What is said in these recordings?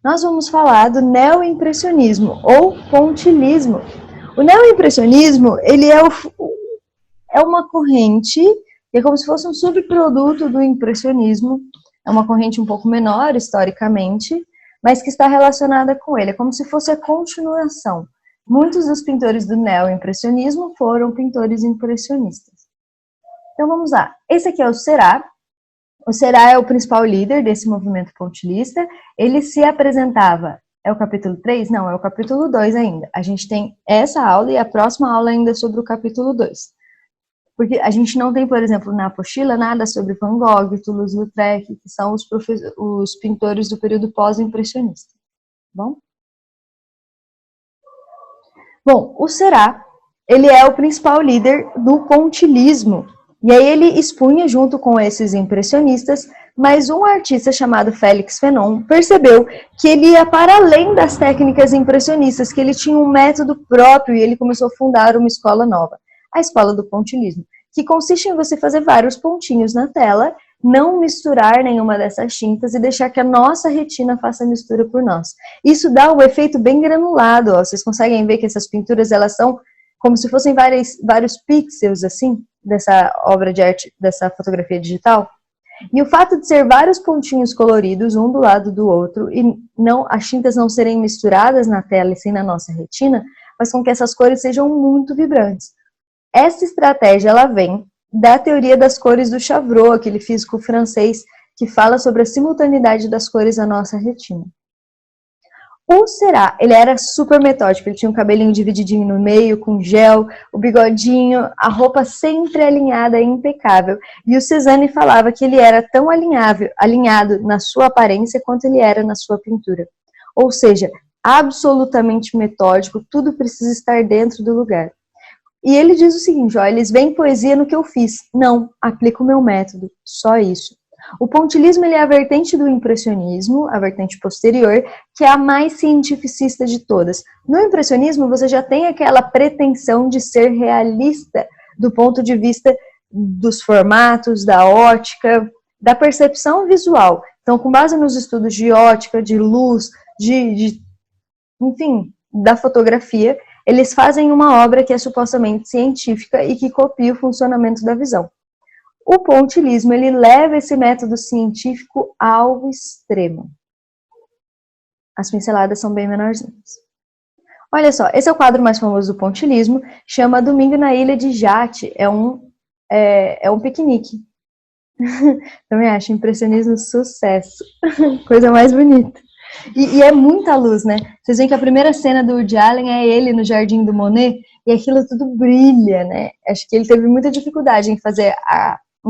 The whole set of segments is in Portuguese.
Nós vamos falar do neoimpressionismo ou pontilhismo. O neoimpressionismo, ele é uma corrente, é como se fosse um subproduto do impressionismo, é uma corrente um pouco menor historicamente, mas que está relacionada com ele, é como se fosse a continuação. Muitos dos pintores do neoimpressionismo foram pintores impressionistas. Então vamos lá, esse aqui é o Seurat. O Seurat é o principal líder desse movimento pontilhista. Ele se apresentava, é o capítulo 3? Não, é o capítulo 2 ainda. A gente tem essa aula e a próxima aula ainda sobre o capítulo 2. Porque a gente não tem, por exemplo, na apostila, nada sobre Van Gogh, Toulouse-Lautrec, que são os pintores do período pós-impressionista. Bom, o Seurat, ele é o principal líder do pontilhismo. E aí ele expunha junto com esses impressionistas, mas um artista chamado Félix Fénelon percebeu que ele ia para além das técnicas impressionistas, que ele tinha um método próprio e ele começou a fundar uma escola nova, a escola do pontilhismo, que consiste em você fazer vários pontinhos na tela, não misturar nenhuma dessas tintas e deixar que a nossa retina faça a mistura por nós. Isso dá um efeito bem granulado, ó. Vocês conseguem ver que essas pinturas, elas são como se fossem vários pixels, assim, dessa obra de arte, dessa fotografia digital. E o fato de ser vários pontinhos coloridos, um do lado do outro, e as tintas não serem misturadas na tela e sim na nossa retina, faz com que essas cores sejam muito vibrantes. Essa estratégia, ela vem da teoria das cores do Chavrot, aquele físico francês que fala sobre a simultaneidade das cores na nossa retina. O Seurat, ele era super metódico, ele tinha um cabelinho divididinho no meio, com gel, o bigodinho, a roupa sempre alinhada e impecável. E o Cézanne falava que ele era tão alinhado na sua aparência quanto ele era na sua pintura. Ou seja, absolutamente metódico, tudo precisa estar dentro do lugar. E ele diz o seguinte, ó, eles veem poesia no que eu fiz. Não, aplico o meu método, só isso. O pontilhismo, ele é a vertente do impressionismo, a vertente posterior, que é a mais cientificista de todas. No impressionismo, você já tem aquela pretensão de ser realista do ponto de vista dos formatos, da ótica, da percepção visual. Então, com base nos estudos de ótica, de luz, enfim, da fotografia, eles fazem uma obra que é supostamente científica e que copia o funcionamento da visão. O pontilhismo, ele leva esse método científico ao extremo. As pinceladas são bem menorzinhas. Olha só, esse é o quadro mais famoso do pontilhismo, chama Domingo na Ilha de Jate, é um piquenique. Também acho impressionismo sucesso, coisa mais bonita. E é muita luz, né? Vocês veem que a primeira cena do Woody Allen é ele no Jardim do Monet, e aquilo tudo brilha, né? Acho que ele teve muita dificuldade em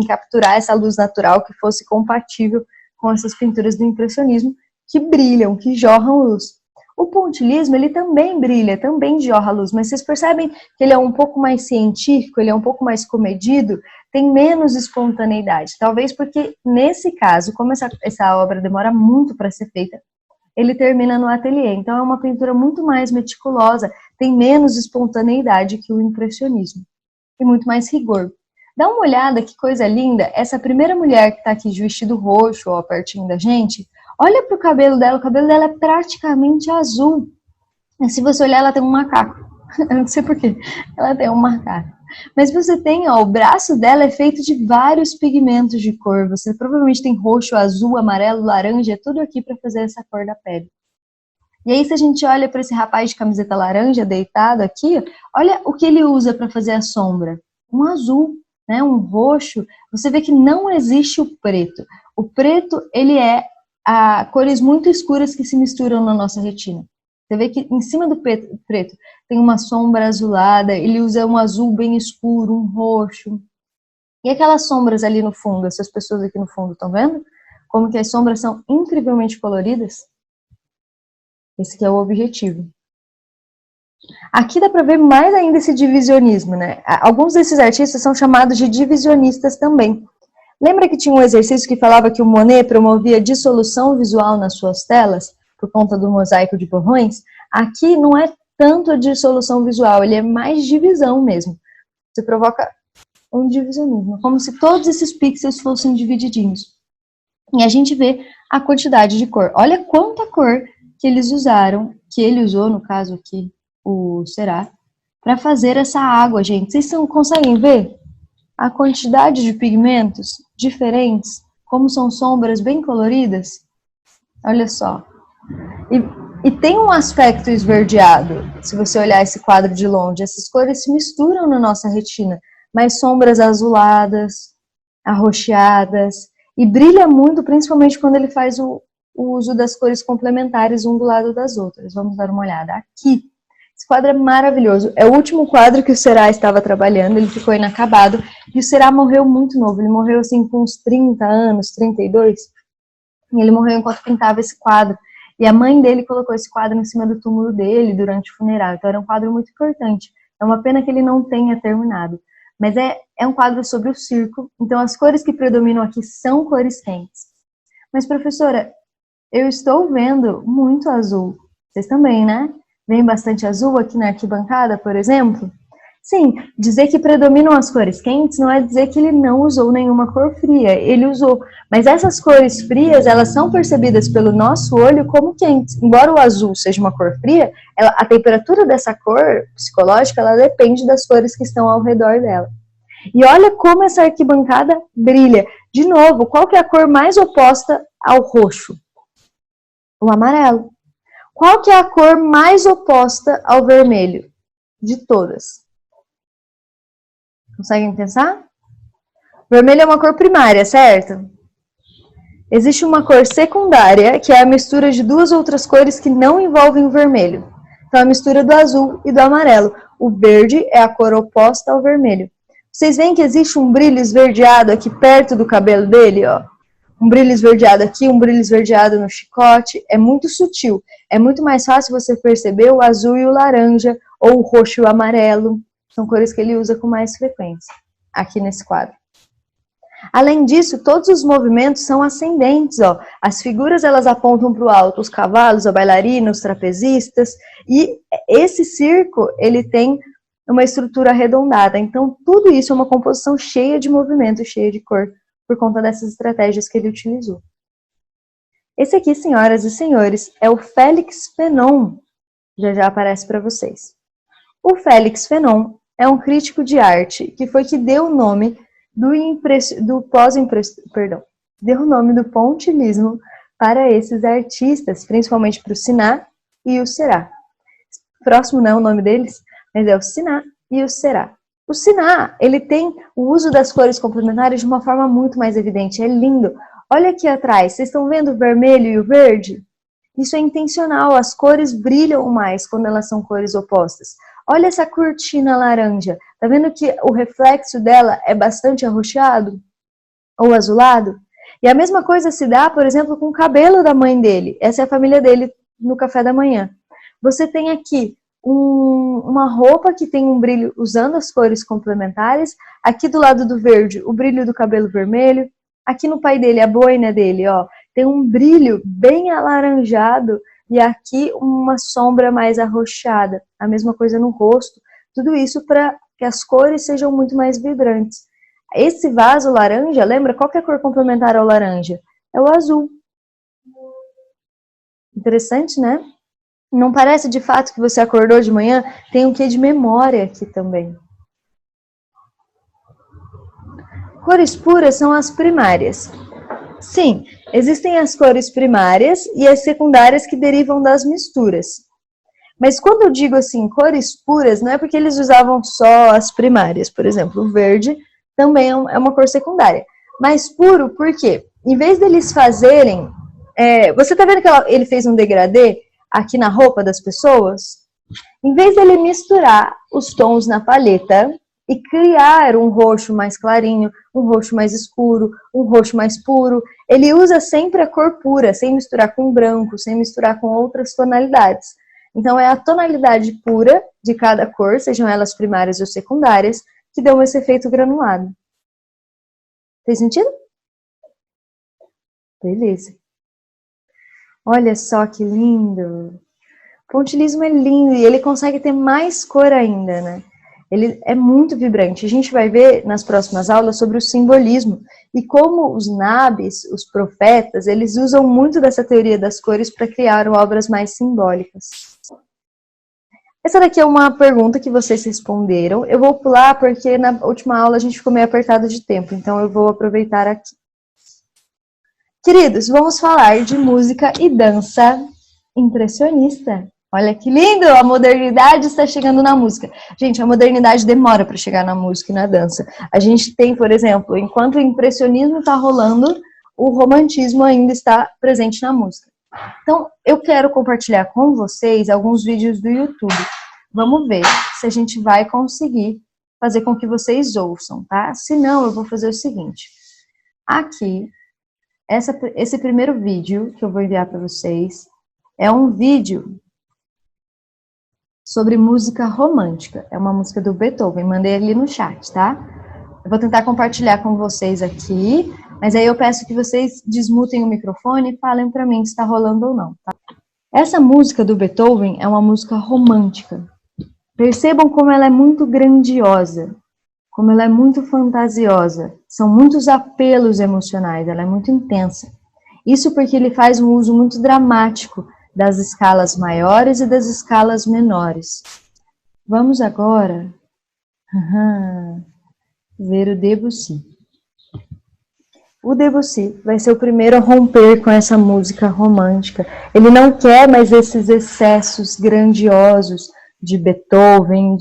capturar essa luz natural que fosse compatível com essas pinturas do impressionismo, que brilham, que jorram luz. O pontilhismo, ele também brilha, também jorra luz, mas vocês percebem que ele é um pouco mais científico, ele é um pouco mais comedido, tem menos espontaneidade. Talvez porque, nesse caso, como essa obra demora muito para ser feita, ele termina no ateliê. Então, é uma pintura muito mais meticulosa, tem menos espontaneidade que o impressionismo, e muito mais rigor. Dá uma olhada, que coisa linda, essa primeira mulher que está aqui de vestido roxo, ó, pertinho da gente, olha pro cabelo dela, o cabelo dela é praticamente azul. E se você olhar, ela tem um macaco. Eu não sei porquê, ela tem um macaco. Mas você tem, ó, o braço dela é feito de vários pigmentos de cor. Você provavelmente tem roxo, azul, amarelo, laranja, tudo aqui para fazer essa cor da pele. E aí, se a gente olha para esse rapaz de camiseta laranja deitado aqui, olha o que ele usa para fazer a sombra. Um azul, né, um roxo. Você vê que não existe o preto. O preto, ele é cores muito escuras que se misturam na nossa retina. Você vê que em cima do preto tem uma sombra azulada, ele usa um azul bem escuro, um roxo. E aquelas sombras ali no fundo, essas pessoas aqui no fundo, estão vendo? Como que as sombras são incrivelmente coloridas? Esse que é o objetivo. Aqui dá para ver mais ainda esse divisionismo, né? Alguns desses artistas são chamados de divisionistas também. Lembra que tinha um exercício que falava que o Monet promovia dissolução visual nas suas telas, por conta do mosaico de borrões? Aqui não é tanto a dissolução visual, ele é mais divisão mesmo. Você provoca um divisionismo, como se todos esses pixels fossem divididinhos. E a gente vê a quantidade de cor. Olha quanta cor que eles usaram, que ele usou, no caso aqui, o Será, para fazer essa água, gente. Vocês conseguem ver a quantidade de pigmentos diferentes, como são sombras bem coloridas? Olha só. E tem um aspecto esverdeado, se você olhar esse quadro de longe. Essas cores se misturam na nossa retina, mas sombras azuladas, arroxeadas, e brilha muito, principalmente quando ele faz o uso das cores complementares um do lado das outras. Vamos dar uma olhada aqui. Esse quadro é maravilhoso. É o último quadro que o Será estava trabalhando, ele ficou inacabado, e o Será morreu muito novo. Ele morreu assim com uns 30 anos, 32, e ele morreu enquanto pintava esse quadro. E a mãe dele colocou esse quadro em cima do túmulo dele durante o funeral. Então era um quadro muito importante. É uma pena que ele não tenha terminado. Mas é um quadro sobre o circo. Então as cores que predominam aqui são cores quentes. Mas, professora, eu estou vendo muito azul. Vocês também, né? Vem bastante azul aqui na arquibancada, por exemplo? Sim, dizer que predominam as cores quentes não é dizer que ele não usou nenhuma cor fria. Ele usou, mas essas cores frias, elas são percebidas pelo nosso olho como quentes. Embora o azul seja uma cor fria, a temperatura dessa cor psicológica, ela depende das cores que estão ao redor dela. E olha como essa arquibancada brilha. De novo, qual que é a cor mais oposta ao roxo? O amarelo. Qual que é a cor mais oposta ao vermelho? De todas. Conseguem pensar? Vermelho é uma cor primária, certo? Existe uma cor secundária, que é a mistura de duas outras cores que não envolvem o vermelho. Então, a mistura do azul e do amarelo. O verde é a cor oposta ao vermelho. Vocês veem que existe um brilho esverdeado aqui perto do cabelo dele, ó. Um brilho esverdeado aqui, um brilho esverdeado no chicote. É muito sutil. É muito mais fácil você perceber o azul e o laranja, ou o roxo e o amarelo. São cores que ele usa com mais frequência, aqui nesse quadro. Além disso, todos os movimentos são ascendentes, ó. As figuras, elas apontam para o alto, os cavalos, a bailarina, os trapezistas, e esse circo, ele tem uma estrutura arredondada. Então, tudo isso é uma composição cheia de movimento, cheia de cor, por conta dessas estratégias que ele utilizou. Esse aqui, senhoras e senhores, é o Félix Fanon. Já aparece para vocês. O Félix Fanon é um crítico de arte que foi que deu o nome deu o nome do pontilhismo para esses artistas, principalmente para o Siná e o Será. Próximo não é o nome deles, mas é o Siná e o Será. O Siná, ele tem o uso das cores complementares de uma forma muito mais evidente, é lindo. Olha aqui atrás, vocês estão vendo o vermelho e o verde? Isso é intencional, as cores brilham mais quando elas são cores opostas. Olha essa cortina laranja, tá vendo que o reflexo dela é bastante arroxeado ou azulado? E a mesma coisa se dá, por exemplo, com o cabelo da mãe dele. Essa é a família dele no café da manhã. Você tem aqui uma roupa que tem um brilho usando as cores complementares. Aqui do lado do verde, o brilho do cabelo vermelho. Aqui no pai dele, a boina dele, ó, tem um brilho bem alaranjado e aqui uma sombra mais arroxeada. A mesma coisa no rosto. Tudo isso para que as cores sejam muito mais vibrantes. Esse vaso laranja, lembra qual que é a cor complementar ao laranja? É o azul. Interessante, né? Não parece de fato que você acordou de manhã? Tem um quê de memória aqui também. Cores puras são as primárias. Sim, existem as cores primárias e as secundárias que derivam das misturas. Mas quando eu digo assim, cores puras, não é porque eles usavam só as primárias. Por exemplo, o verde também é uma cor secundária. Mas puro, por quê? Em vez deles fazerem... você tá vendo que ele fez um degradê aqui na roupa das pessoas? Em vez dele misturar os tons na paleta e criar um roxo mais clarinho, um roxo mais escuro, um roxo mais puro, ele usa sempre a cor pura, sem misturar com branco, sem misturar com outras tonalidades. Então é a tonalidade pura de cada cor, sejam elas primárias ou secundárias, que dão esse efeito granulado. Fez sentido? Beleza. Olha só que lindo! O pontilhismo é lindo e ele consegue ter mais cor ainda, né? Ele é muito vibrante. A gente vai ver nas próximas aulas sobre o simbolismo e como os nabis, os profetas, eles usam muito dessa teoria das cores para criar obras mais simbólicas. Essa daqui é uma pergunta que vocês responderam. Eu vou pular porque na última aula a gente ficou meio apertado de tempo, então eu vou aproveitar aqui. Queridos, vamos falar de música e dança impressionista. Olha que lindo! A modernidade está chegando na música. Gente, a modernidade demora para chegar na música e na dança. A gente tem, por exemplo, enquanto o impressionismo está rolando, o romantismo ainda está presente na música. Então, eu quero compartilhar com vocês alguns vídeos do YouTube. Vamos ver se a gente vai conseguir fazer com que vocês ouçam, tá? Se não, eu vou fazer o seguinte. Aqui, esse primeiro vídeo que eu vou enviar para vocês é um vídeo sobre música romântica. É uma música do Beethoven, mandei ali no chat, tá? Eu vou tentar compartilhar com vocês aqui, mas aí eu peço que vocês desmutem o microfone e falem para mim se está rolando ou não, tá? Essa música do Beethoven é uma música romântica. Percebam como ela é muito grandiosa, como ela é muito fantasiosa. São muitos apelos emocionais, ela é muito intensa. Isso porque ele faz um uso muito dramático das escalas maiores e das escalas menores. Vamos agora ver o Debussy. O Debussy vai ser o primeiro a romper com essa música romântica. Ele não quer mais esses excessos grandiosos de Beethoven,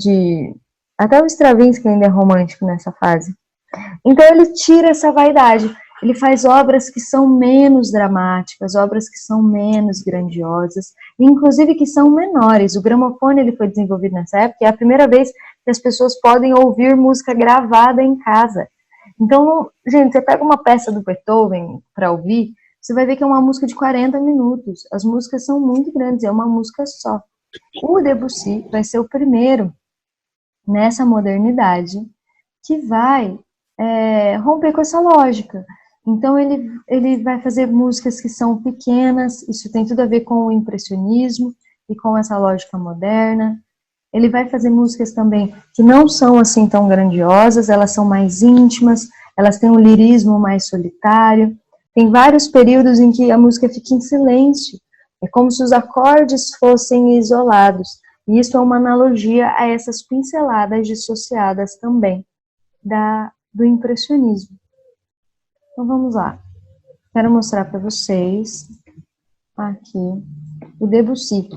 até o Stravinsky ainda é romântico nessa fase. Então ele tira essa vaidade. Ele faz obras que são menos dramáticas, obras que são menos grandiosas, inclusive que são menores. O gramofone ele foi desenvolvido nessa época, e é a primeira vez que as pessoas podem ouvir música gravada em casa. Então, gente, você pega uma peça do Beethoven para ouvir, você vai ver que é uma música de 40 minutos. As músicas são muito grandes, é uma música só. O Debussy vai ser o primeiro nessa modernidade que vai romper com essa lógica. Então, ele vai fazer músicas que são pequenas, isso tem tudo a ver com o impressionismo e com essa lógica moderna. Ele vai fazer músicas também que não são assim tão grandiosas, elas são mais íntimas, elas têm um lirismo mais solitário. Tem vários períodos em que a música fica em silêncio, é como se os acordes fossem isolados. E isso é uma analogia a essas pinceladas dissociadas também do impressionismo. Então vamos lá. Quero mostrar para vocês aqui o Debussy.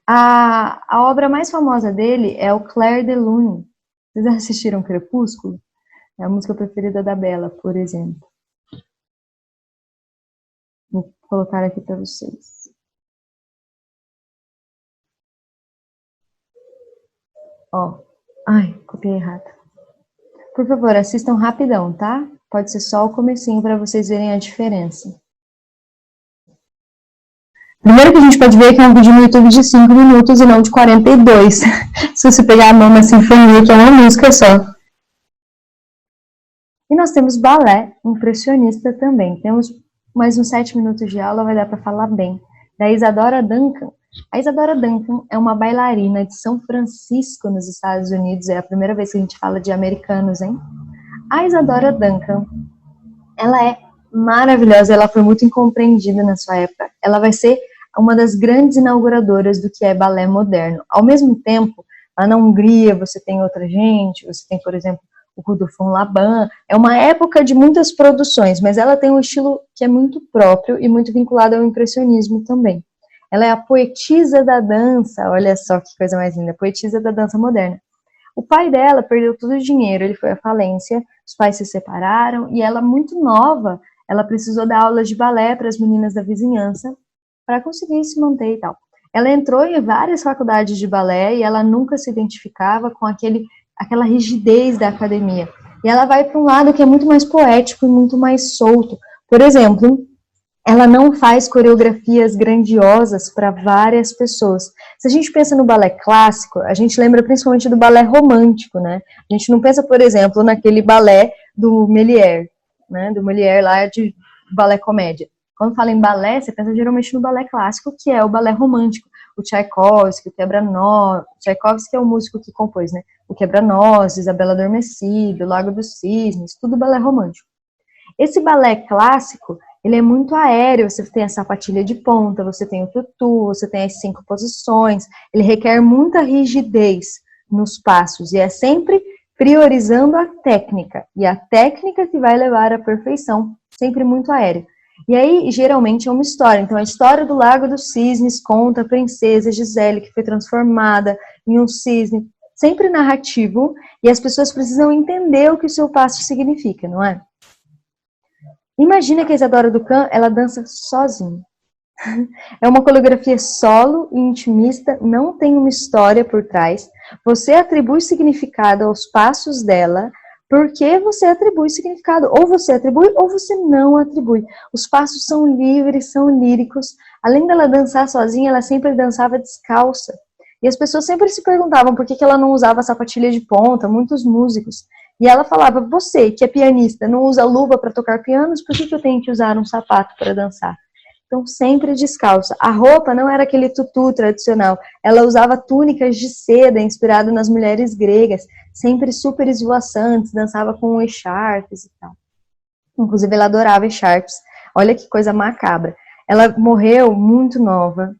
A obra mais famosa dele é o Clair de Lune. Vocês assistiram Crepúsculo? É a música preferida da Bella, por exemplo. Vou colocar aqui para vocês. Ó, ai, copiei errado. Por favor, assistam rapidão, tá? Pode ser só o comecinho para vocês verem a diferença. Primeiro que a gente pode ver que é um vídeo no YouTube de 5 minutos e não de 42. Se você pegar a mão na sinfonia, que é uma música só. E nós temos balé impressionista também. Temos mais uns 7 minutos de aula, vai dar para falar bem. Da Isadora Duncan. A Isadora Duncan é uma bailarina de São Francisco, nos Estados Unidos. É a primeira vez que a gente fala de americanos, hein? A Isadora Duncan, ela é maravilhosa, ela foi muito incompreendida na sua época. Ela vai ser uma das grandes inauguradoras do que é balé moderno. Ao mesmo tempo, lá na Hungria você tem outra gente, você tem, por exemplo, o Rudolf von Laban. É uma época de muitas produções, mas ela tem um estilo que é muito próprio e muito vinculado ao impressionismo também. Ela é a poetisa da dança, olha só que coisa mais linda, poetisa da dança moderna. O pai dela perdeu todo o dinheiro, ele foi à falência, os pais se separaram e ela, muito nova, ela precisou dar aulas de balé para as meninas da vizinhança para conseguir se manter e tal. Ela entrou em várias faculdades de balé e ela nunca se identificava com aquela rigidez da academia. E ela vai para um lado que é muito mais poético e muito mais solto. Por exemplo, ela não faz coreografias grandiosas para várias pessoas. Se a gente pensa no balé clássico, a gente lembra principalmente do balé romântico, né? A gente não pensa, por exemplo, naquele balé do Molière, né? Do Molière lá de balé comédia. Quando fala em balé, você pensa geralmente no balé clássico, que é o balé romântico. o Tchaikovsky, o Quebra-Nozes, Tchaikovsky é o músico que compôs, né? O Quebra-Nozes, A Bela Adormecida, O Lago dos Cisnes, tudo balé romântico. Esse balé clássico, ele é muito aéreo, você tem a sapatilha de ponta, você tem o tutu, você tem as 5 posições, ele requer muita rigidez nos passos, e é sempre priorizando a técnica, e a técnica que vai levar à perfeição, sempre muito aéreo. E aí, geralmente, é uma história. Então, a história do Lago dos Cisnes conta a princesa Gisele, que foi transformada em um cisne, sempre narrativo, e as pessoas precisam entender o que o seu passo significa, não é? Imagina que a Isadora Duncan, ela dança sozinha. É uma coreografia solo e intimista, não tem uma história por trás. Você atribui significado aos passos dela, porque você atribui significado. Ou você atribui, ou você não atribui. Os passos são livres, são líricos. Além dela dançar sozinha, ela sempre dançava descalça. E as pessoas sempre se perguntavam por que ela não usava sapatilha de ponta, muitos músicos. E ela falava, você que é pianista, não usa luva para tocar pianos, por que eu tenho que usar um sapato para dançar? Então, sempre descalça. A roupa não era aquele tutu tradicional. Ela usava túnicas de seda, inspirado nas mulheres gregas, sempre super esvoaçantes, dançava com echarpes e tal. Inclusive, ela adorava echarpes. Olha que coisa macabra. Ela morreu muito nova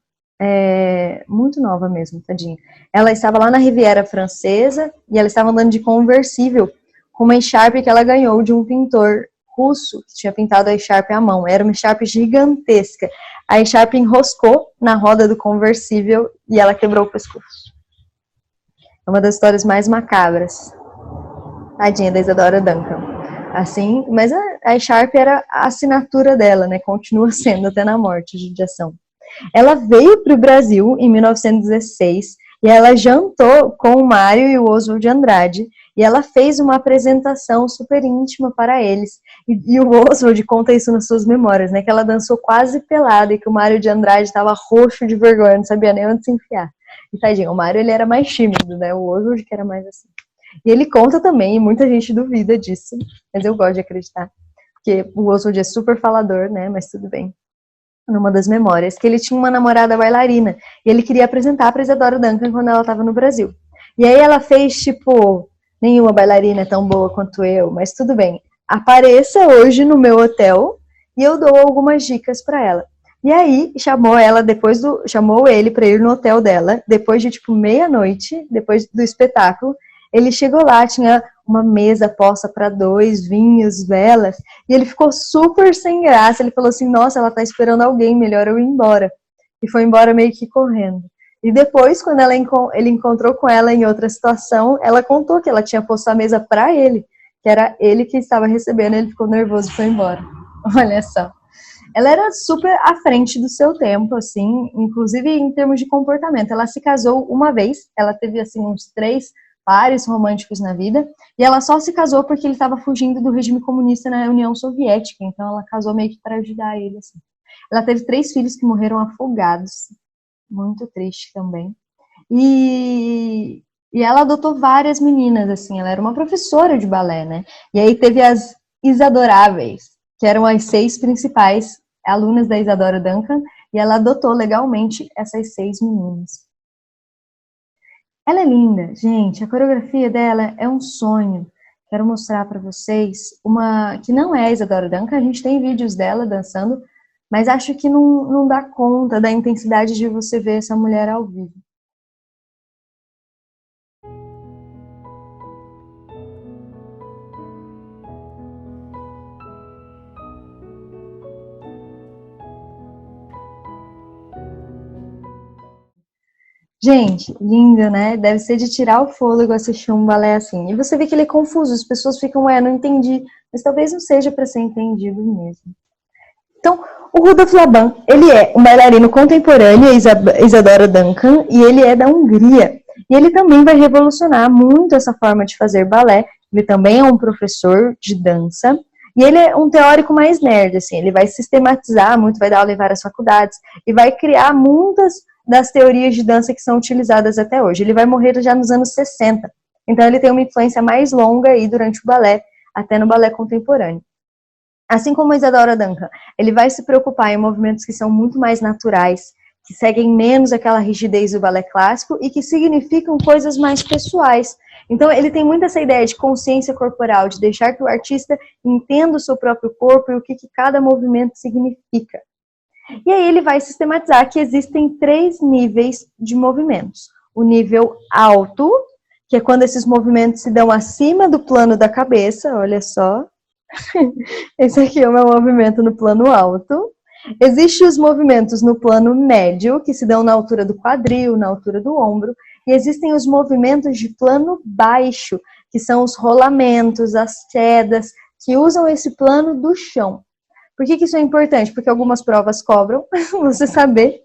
mesmo, tadinha. Ela estava lá na Riviera Francesa e ela estava andando de conversível com uma echarpe que ela ganhou de um pintor russo que tinha pintado a echarpe à mão. Era uma echarpe gigantesca. A echarpe enroscou na roda do conversível e ela quebrou o pescoço. É uma das histórias mais macabras. Tadinha da Isadora Duncan. Assim, mas a echarpe era a assinatura dela, né? Continua sendo até na morte, a judiação. Ela veio para o Brasil em 1916 e ela jantou com o Mário e o Oswald de Andrade e ela fez uma apresentação super íntima para eles. E o Oswald conta isso nas suas memórias, né? Que ela dançou quase pelada e que o Mário de Andrade estava roxo de vergonha, não sabia nem onde se enfiar. E tadinho, o Mário ele era mais tímido, né? O Oswald que era mais assim. E ele conta também, e muita gente duvida disso, mas eu gosto de acreditar, porque o Oswald é super falador, né? Mas tudo bem. Numa das memórias, que ele tinha uma namorada bailarina, e ele queria apresentar para Isadora Duncan quando ela estava no Brasil. E aí ela fez, tipo, nenhuma bailarina é tão boa quanto eu, mas tudo bem, apareça hoje no meu hotel, e eu dou algumas dicas para ela. E aí, chamou ele para ir no hotel dela, depois de, tipo, meia-noite, depois do espetáculo, ele chegou lá, tinha uma mesa posta para 2, vinhos, velas, e ele ficou super sem graça. Ele falou assim, nossa, ela tá esperando alguém, melhor eu ir embora. E foi embora meio que correndo. E depois, quando ele encontrou com ela em outra situação, ela contou que ela tinha posto a mesa para ele, que era ele que estava recebendo, ele ficou nervoso e foi embora. Olha só. Ela era super à frente do seu tempo, assim, inclusive em termos de comportamento. Ela se casou uma vez, ela teve, assim, uns 3 pares românticos na vida, e ela só se casou porque ele estava fugindo do regime comunista na União Soviética, então ela casou meio que para ajudar ele, assim. Ela teve 3 filhos que morreram afogados, muito triste também, e ela adotou várias meninas, assim, ela era uma professora de balé, né, e aí teve as Isadoráveis, que eram as 6 principais alunas da Isadora Duncan, e ela adotou legalmente essas 6 meninas. Ela é linda, gente, a coreografia dela é um sonho. Quero mostrar para vocês uma que não é a Isadora Duncan, a gente tem vídeos dela dançando, mas acho que não dá conta da intensidade de você ver essa mulher ao vivo. Gente, lindo, né? Deve ser de tirar o fôlego assistir um balé assim. E você vê que ele é confuso, as pessoas ficam, não entendi. Mas talvez não seja para ser entendido mesmo. Então, o Rudolf Laban, ele é um bailarino contemporâneo, Isadora Duncan, e ele é da Hungria. E ele também vai revolucionar muito essa forma de fazer balé. Ele também é um professor de dança. E ele é um teórico mais nerd, assim. Ele vai sistematizar muito, vai dar aula em várias faculdades. E vai criar muitas das teorias de dança que são utilizadas até hoje. Ele vai morrer já nos anos 60. Então, ele tem uma influência mais longa aí durante o balé, até no balé contemporâneo. Assim como a Isadora Duncan, ele vai se preocupar em movimentos que são muito mais naturais, que seguem menos aquela rigidez do balé clássico e que significam coisas mais pessoais. Então, ele tem muito essa ideia de consciência corporal, de deixar que o artista entenda o seu próprio corpo e o que cada movimento significa. E aí ele vai sistematizar que existem 3 níveis de movimentos. O nível alto, que é quando esses movimentos se dão acima do plano da cabeça, olha só. Esse aqui é o meu movimento no plano alto. Existem os movimentos no plano médio, que se dão na altura do quadril, na altura do ombro. E existem os movimentos de plano baixo, que são os rolamentos, as quedas, que usam esse plano do chão. Por que isso é importante? Porque algumas provas cobram você saber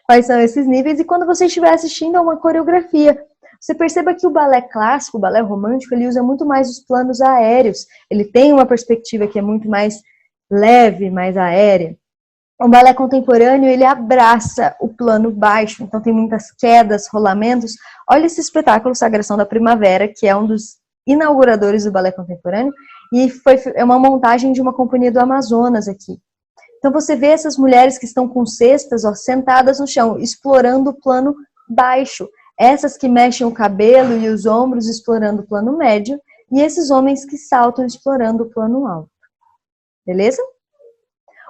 quais são esses níveis. E quando você estiver assistindo a uma coreografia, você perceba que o balé clássico, o balé romântico, ele usa muito mais os planos aéreos. Ele tem uma perspectiva que é muito mais leve, mais aérea. O balé contemporâneo, ele abraça o plano baixo, então tem muitas quedas, rolamentos. Olha esse espetáculo Sagração da Primavera, que é um dos inauguradores do balé contemporâneo, e é uma montagem de uma companhia do Amazonas aqui. Então você vê essas mulheres que estão com cestas, ó, sentadas no chão, explorando o plano baixo. Essas que mexem o cabelo e os ombros, explorando o plano médio, e esses homens que saltam, explorando o plano alto. Beleza?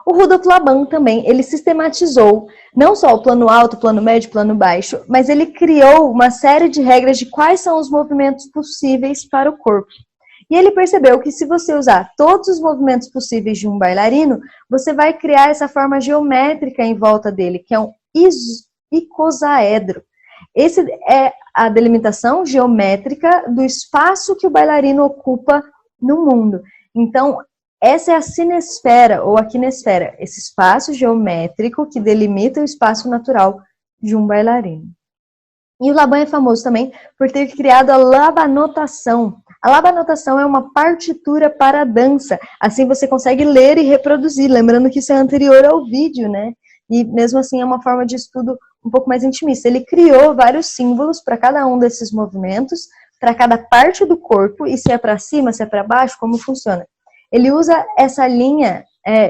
O Rudolf Laban também, ele sistematizou não só o plano alto, plano médio, plano baixo, mas ele criou uma série de regras de quais são os movimentos possíveis para o corpo. E ele percebeu que se você usar todos os movimentos possíveis de um bailarino, você vai criar essa forma geométrica em volta dele, que é um icosaedro. Essa é a delimitação geométrica do espaço que o bailarino ocupa no mundo. Então, essa é a sinesfera ou a quinesfera, esse espaço geométrico que delimita o espaço natural de um bailarino. E o Laban é famoso também por ter criado a labanotação. A labanotação é uma partitura para a dança, assim você consegue ler e reproduzir, lembrando que isso é anterior ao vídeo, né? E mesmo assim é uma forma de estudo um pouco mais intimista. Ele criou vários símbolos para cada um desses movimentos, para cada parte do corpo, e se é para cima, se é para baixo, como funciona. Ele usa essa linha,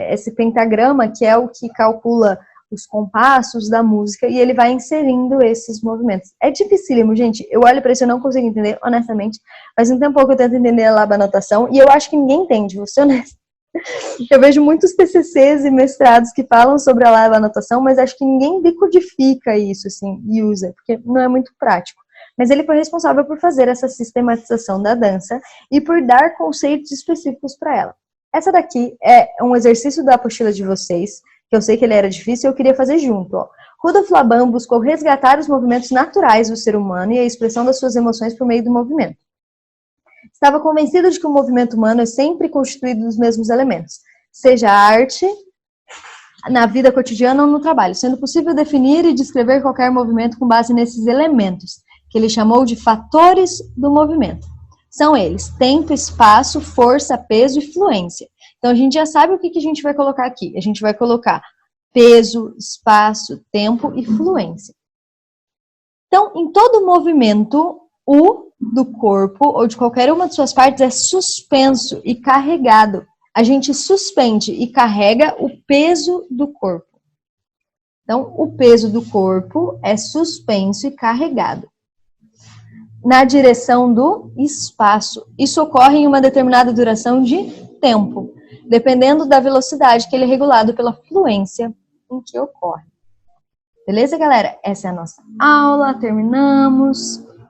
esse pentagrama, que é o que calcula os compassos da música, e ele vai inserindo esses movimentos. É dificílimo, gente. Eu olho para isso e não consigo entender, honestamente. Faz um tempo que eu tento entender a labanotação, e eu acho que ninguém entende, vou ser honesta. Eu vejo muitos TCCs e mestrados que falam sobre a labanotação, mas acho que ninguém decodifica isso, assim, e usa, porque não é muito prático. Mas ele foi responsável por fazer essa sistematização da dança e por dar conceitos específicos para ela. Essa daqui é um exercício da apostila de vocês, que eu sei que ele era difícil e eu queria fazer junto. Ó. Rudolf Laban buscou resgatar os movimentos naturais do ser humano e a expressão das suas emoções por meio do movimento. Estava convencido de que o movimento humano é sempre constituído dos mesmos elementos, seja a arte, na vida cotidiana ou no trabalho, sendo possível definir e descrever qualquer movimento com base nesses elementos, que ele chamou de fatores do movimento. São eles: tempo, espaço, força, peso e fluência. Então, a gente já sabe o que a gente vai colocar aqui. A gente vai colocar peso, espaço, tempo e fluência. Então, em todo movimento, o do corpo ou de qualquer uma de suas partes é suspenso e carregado. A gente suspende e carrega o peso do corpo. Então, o peso do corpo é suspenso e carregado na direção do espaço. Isso ocorre em uma determinada duração de tempo, dependendo da velocidade que ele é regulado pela fluência em que ocorre. Beleza, galera? Essa é a nossa aula, terminamos.